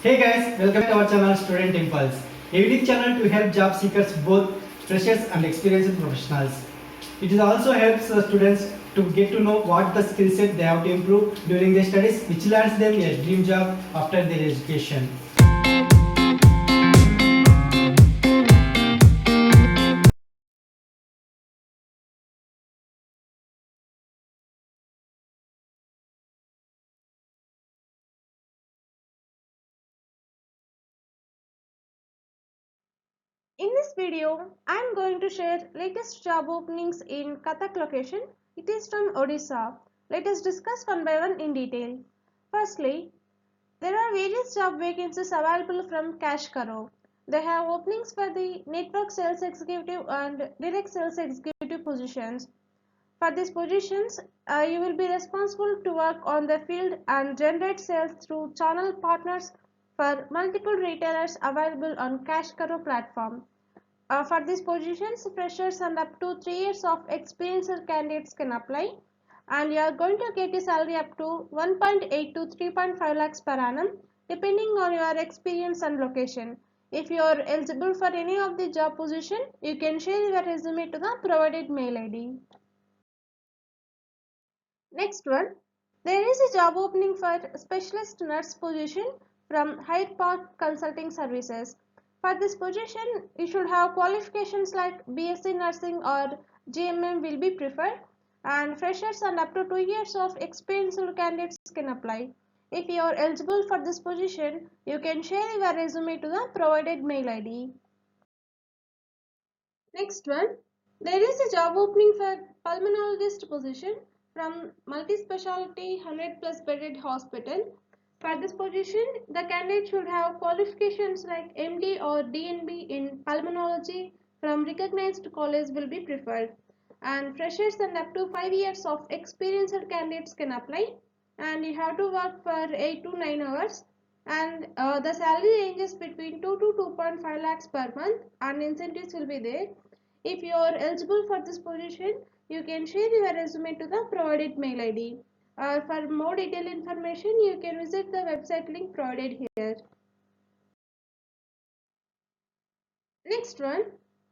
Hey guys, welcome to our channel Student Impulse, a unique channel to help job seekers, both freshers and experienced professionals. It also helps students to get to know what the skill set they have to improve during their studies, which lands them a dream job after their education. In this video, I am going to share latest job openings in Cuttack location. It is from Odisha. Let us discuss one by one in detail. Firstly, there are various job vacancies available from Cash Karo. They have openings for the network sales executive and direct sales executive positions. For these positions, you will be responsible to work on the field and generate sales through channel partners for multiple retailers available on Cash Karo platform. For these positions, freshers and up to 3 years of experienced candidates can apply, and you are going to get a salary up to 1.8 to 3.5 lakhs per annum depending on your experience and location. If you are eligible for any of the job position, you can share your resume to the provided mail ID. Next one, there is a job opening for specialist nurse position from Hyde Park Consulting Services. For this position, you should have qualifications like BSc Nursing or GMM will be preferred, and freshers and up to 2 years of experienced candidates can apply. If you are eligible for this position, you can share your resume to the provided mail ID. Next one, there is a job opening for pulmonologist position from multi-specialty 100 plus bedded hospital. For this position, the candidate should have qualifications like MD or DNB in pulmonology from recognized college will be preferred. And freshers and up to 5 years of experienced candidates can apply. And you have to work for 8 to 9 hours, and the salary ranges between 2 to 2.5 lakhs per month, and incentives will be there. If you are eligible for this position, you can share your resume to the provided mail ID. For more detailed information, you can visit the website link provided here. Next one,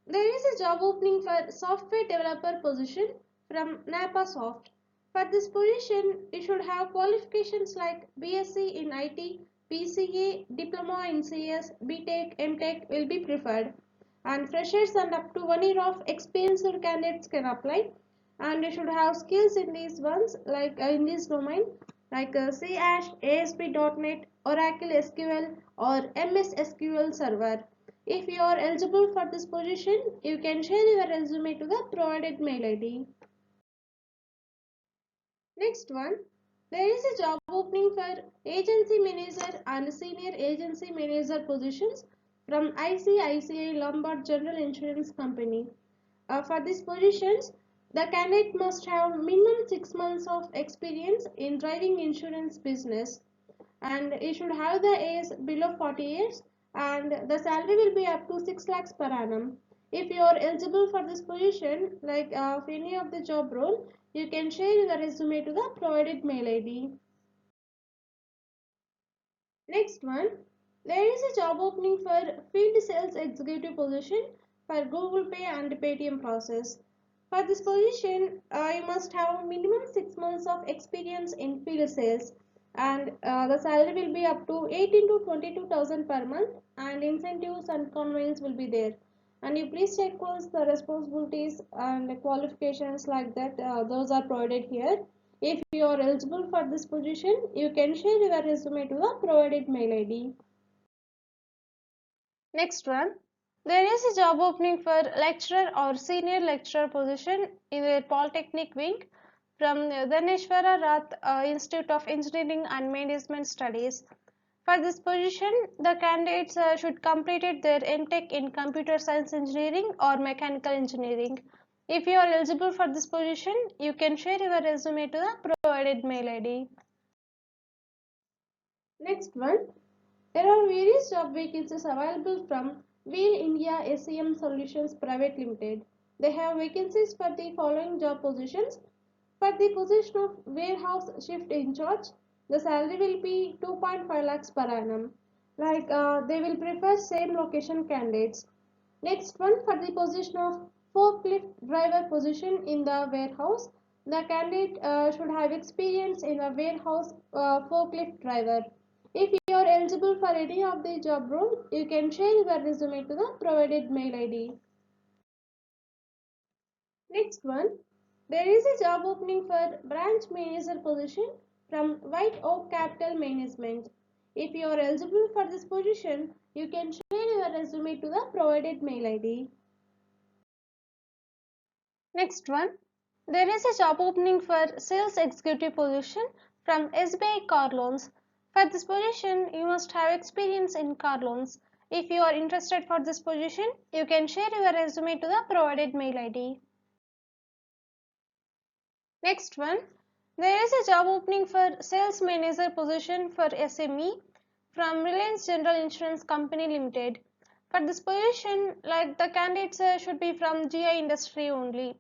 there is a job opening for software developer position from NapaSoft. For this position, you should have qualifications like BSc in IT, PCA, Diploma in CS, BTech, MTech will be preferred. And freshers and up to 1 year of experienced candidates can apply. And you should have skills in these ones like in this domain like C Hash, ASP.NET, Oracle SQL or MS SQL Server. If you are eligible for this position, you can share your resume to the provided mail ID. Next one, there is a job opening for agency manager and senior agency manager positions from ICICI Lombard General Insurance Company. For these positions, the candidate must have minimum 6 months of experience in driving insurance business, and you should have the age below 40 years, and the salary will be up to 6 lakhs per annum. If you are eligible for this position, like of any of the job role, you can share your resume to the provided mail ID. Next one, there is a job opening for field sales executive position for Google Pay and Paytm process. For this position, you must have minimum 6 months of experience in field sales, and the salary will be up to 18 to 22,000 per month, and incentives and conveyance will be there. And you please check was the responsibilities and qualifications like that, those are provided here. If you are eligible for this position, you can share your resume to the provided mail ID. Next one, there is a job opening for lecturer or senior lecturer position in the Polytechnic wing from Dhaneshwara Rath Institute of Engineering and Management Studies. For this position, the candidates should completed their MTech in Computer Science Engineering or Mechanical Engineering. If you are eligible for this position, you can share your resume to the provided mail ID. Next one, there are various job vacancies available from Wheel India SEM Solutions Private Limited. They have vacancies for the following job positions. For the position of warehouse shift in charge, the salary will be 2.5 lakhs per annum. They will prefer same location candidates. Next one, for the position of forklift driver position in the warehouse, the candidate should have experience in the warehouse forklift driver. If you are eligible for any of the job role, you can share your resume to the provided mail ID. Next one, there is a job opening for branch manager position from White Oak Capital Management. If you are eligible for this position, you can share your resume to the provided mail ID. Next one, there is a job opening for sales executive position from SBI Car Loans. For this position, you must have experience in car loans. If you are interested for this position, you can share your resume to the provided mail ID. Next one, there is a job opening for sales manager position for SME from Reliance General Insurance Company Limited. For this position, the candidates should be from GI industry only.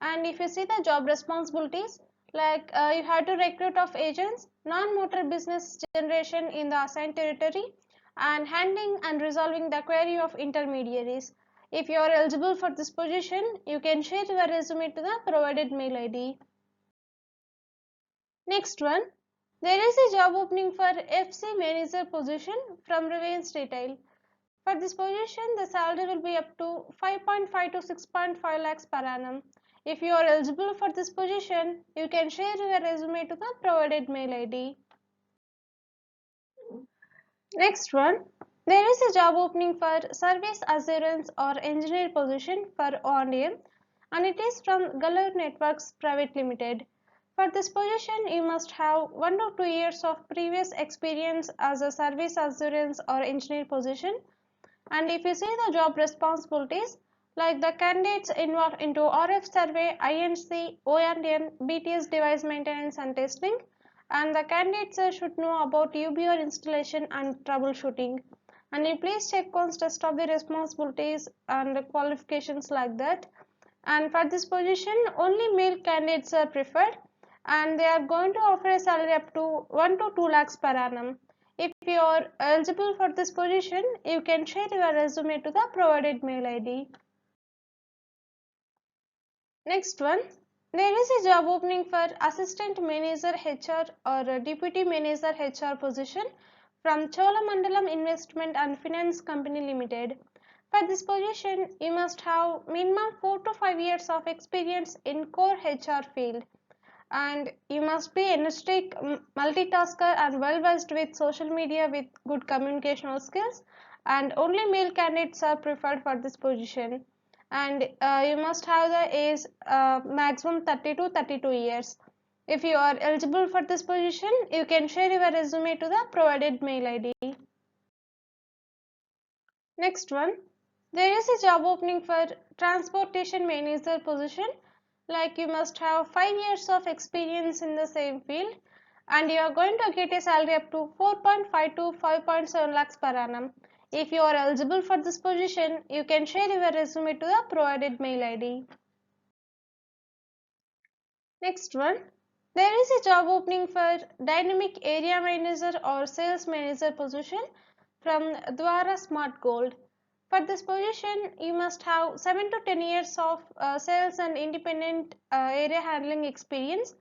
And if you see the job responsibilities, you have to recruit of agents, non-motor business generation in the assigned territory, and handling and resolving the query of intermediaries. If you are eligible for this position, you can share your resume to the provided mail ID. Next one, there is a job opening for FC manager position from Reliance Retail. For this position, the salary will be up to 5.5 to 6.5 lakhs per annum. If you are eligible for this position, you can share your resume to the provided mail ID. Next one, there is a job opening for service assurance or engineer position for O&M, and it is from Galore Networks Private Limited. For this position, you must have 1 to 2 years of previous experience as a service assurance or engineer position. And if you see the job responsibilities, the candidates involved into RF survey, INC, O&M, BTS device maintenance and testing, and the candidates should know about UBR installation and troubleshooting. And you please check on test of the responsibilities and the qualifications like that. And for this position, only male candidates are preferred, and they are going to offer a salary up to 1 to 2 lakhs per annum. If you are eligible for this position, you can share your resume to the provided mail ID. Next one, there is a job opening for assistant manager HR or a deputy manager HR position from Cholamandalam Investment and Finance Company Limited. For this position, you must have minimum 4 to 5 years of experience in core HR field, and you must be energetic, multitasker and well versed with social media with good communicational skills, and only male candidates are preferred for this position. And you must have the age maximum 30 to 32 years. If you are eligible for this position, you can share your resume to the provided mail ID. Next one, there is a job opening for transportation manager position. You must have 5 years of experience in the same field, and you are going to get a salary up to 4.5 to 5.7 lakhs per annum. If you are eligible for this position, you can share your resume to the provided mail ID. Next one, there is a job opening for dynamic area manager or sales manager position from Dwara Smart Gold. For this position, you must have 7 to 10 years of sales and independent area handling experience,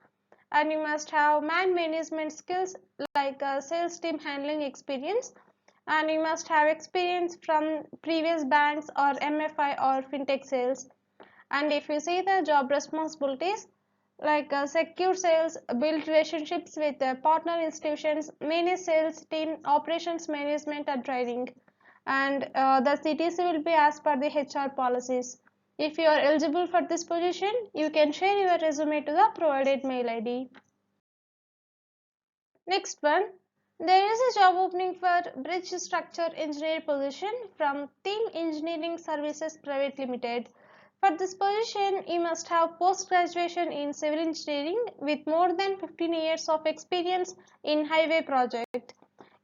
and you must have man management skills sales team handling experience, and you must have experience from previous banks or MFI or fintech sales. And if you see the job responsibilities, secure sales, build relationships with partner institutions, manage sales team, operations management and training, and the CTC will be as per the HR policies. If you are eligible for this position, you can share your resume to the provided mail ID. Next one, there is a job opening for bridge structure engineer position from Team Engineering Services Private Limited. For this position, you must have post-graduation in civil engineering with more than 15 years of experience in highway project.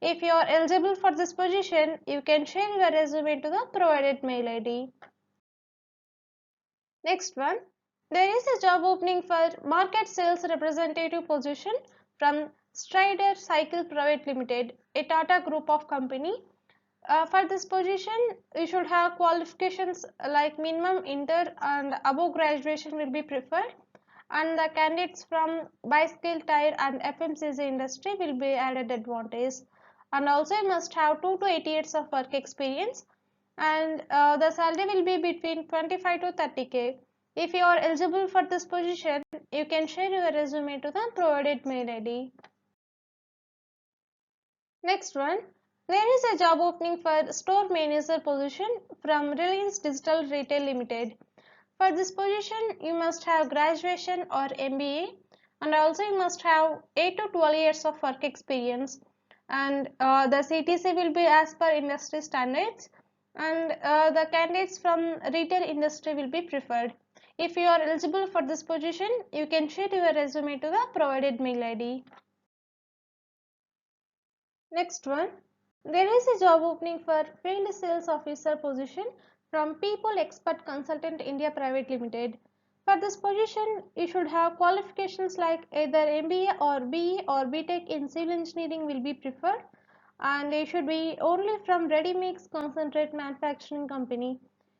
If you are eligible for this position, you can share your resume to the provided mail ID. Next one, there is a job opening for market sales representative position from Strider Cycle Private Limited. a Tata group of company. For this position, you should have qualifications like minimum inter and above graduation will be preferred, and the candidates from bicycle, tire and FMCG industry will be added advantage. And also you must have 2 to 8 years of work experience, and the salary will be between 25 to 30k. If you are eligible for this position, you can share your resume to the provided mail ID. Next one, there is a job opening for store manager position from Reliance Digital Retail Limited. For this position, you must have graduation or MBA, and also you must have 8 to 12 years of work experience, and the CTC will be as per industry standards, and the candidates from retail industry will be preferred. If you are eligible for this position, you can share your resume to the provided mail ID. Next one, there is a job opening for field sales officer position from People Expert Consultant India Private Limited. For this position, you should have qualifications like either MBA or BE or BTech in civil engineering will be preferred, and you should be only from ready mix concentrate manufacturing company.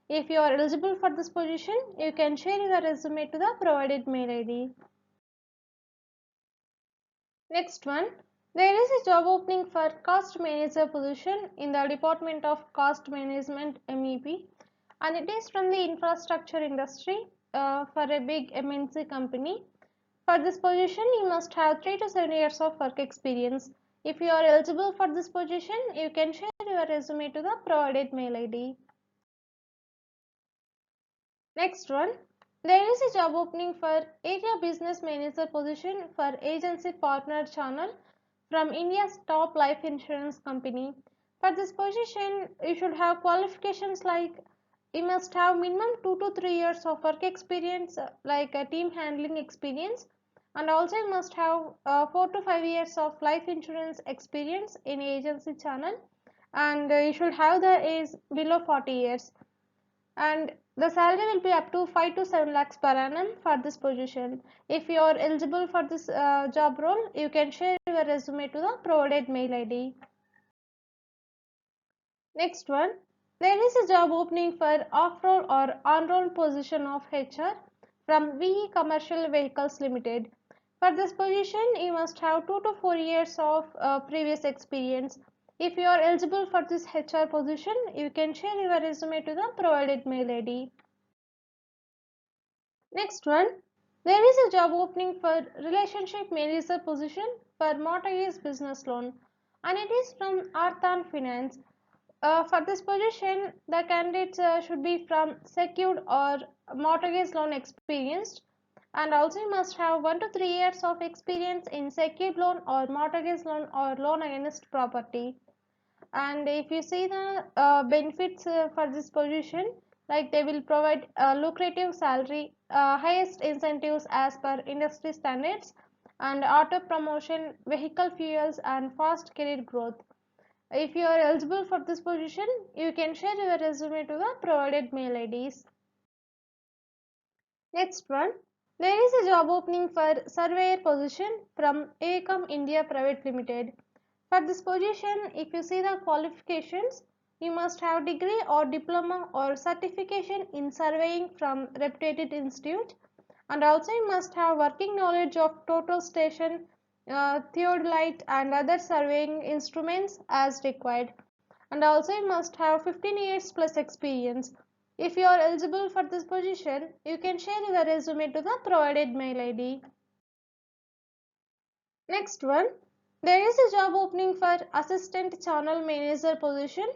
If you are eligible for this position, you can share your resume to the provided mail ID. Next one, there is a job opening for cost manager position in the Department of Cost Management MEP, and it is from the infrastructure industry for a big MNC company. For this position, you must have 3 to 7 years of work experience. If you are eligible for this position, you can share your resume to the provided mail ID. Next one, there is a job opening for area business manager position for agency partner channel from India's top life insurance company. For this position, you should have qualifications like you must have minimum 2 to 3 years of work experience like a team handling experience, and also you must have 4 to 5 years of life insurance experience in agency channel, and you should have the age below 40 years, and the salary will be up to 5 to 7 lakhs per annum for this position. If you are eligible for this job role, you can share your resume to the provided mail ID. Next one, there is a job opening for off-roll or on-roll position of HR from VE Commercial Vehicles Limited. For this position, you must have 2 to 4 years of previous experience. If you are eligible for this HR position, you can share your resume to the provided mail ID. Next one, there is a job opening for relationship manager position for mortgage business loan, and it is from Arthan Finance. For this position, the candidates should be from secured or mortgage loan experienced, and also you must have 1 to 3 years of experience in secured loan or mortgage loan or loan against property. And if you see the benefits for this position, like they will provide a lucrative salary, highest incentives as per industry standards, and auto promotion, vehicle fuels and fast career growth. If you are eligible for this position, you can share your resume to the provided mail IDs. Next one, there is a job opening for surveyor position from Acom India Private Limited. For this position, if you see the qualifications, you must have degree or diploma or certification in surveying from reputed institute, and also you must have working knowledge of total station, theodolite and other surveying instruments as required, and also you must have 15 years plus experience. If you are eligible for this position, you can share your resume to the provided mail ID. Next one, there is a job opening for assistant channel manager position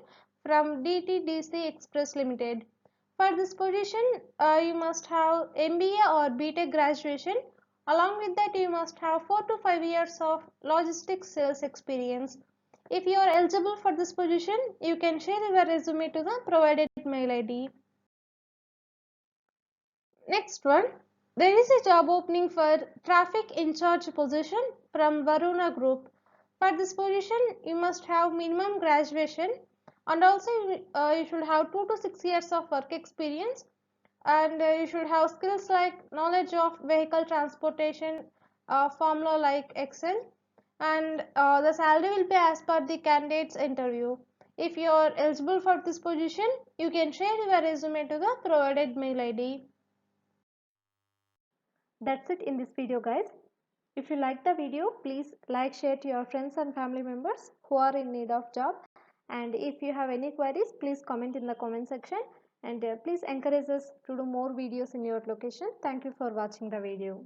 from DTDC Express Limited. For this position, you must have MBA or BTech graduation. Along with that, you must have 4 to 5 years of logistics sales experience. If you are eligible for this position, you can share your resume to the provided mail ID. Next one, there is a job opening for traffic in charge position from Varuna Group. For this position, you must have minimum graduation, and also you should have 2 to 6 years of work experience, and you should have skills like knowledge of vehicle transportation, formula like Excel, and the salary will be as per the candidate's interview. If you are eligible for this position, you can share your resume to the provided mail ID. That's it in this video, guys. If you like the video, please like, share to your friends and family members who are in need of job. And if you have any queries, please comment in the comment section, and please encourage us to do more videos in your location. Thank you for watching the video.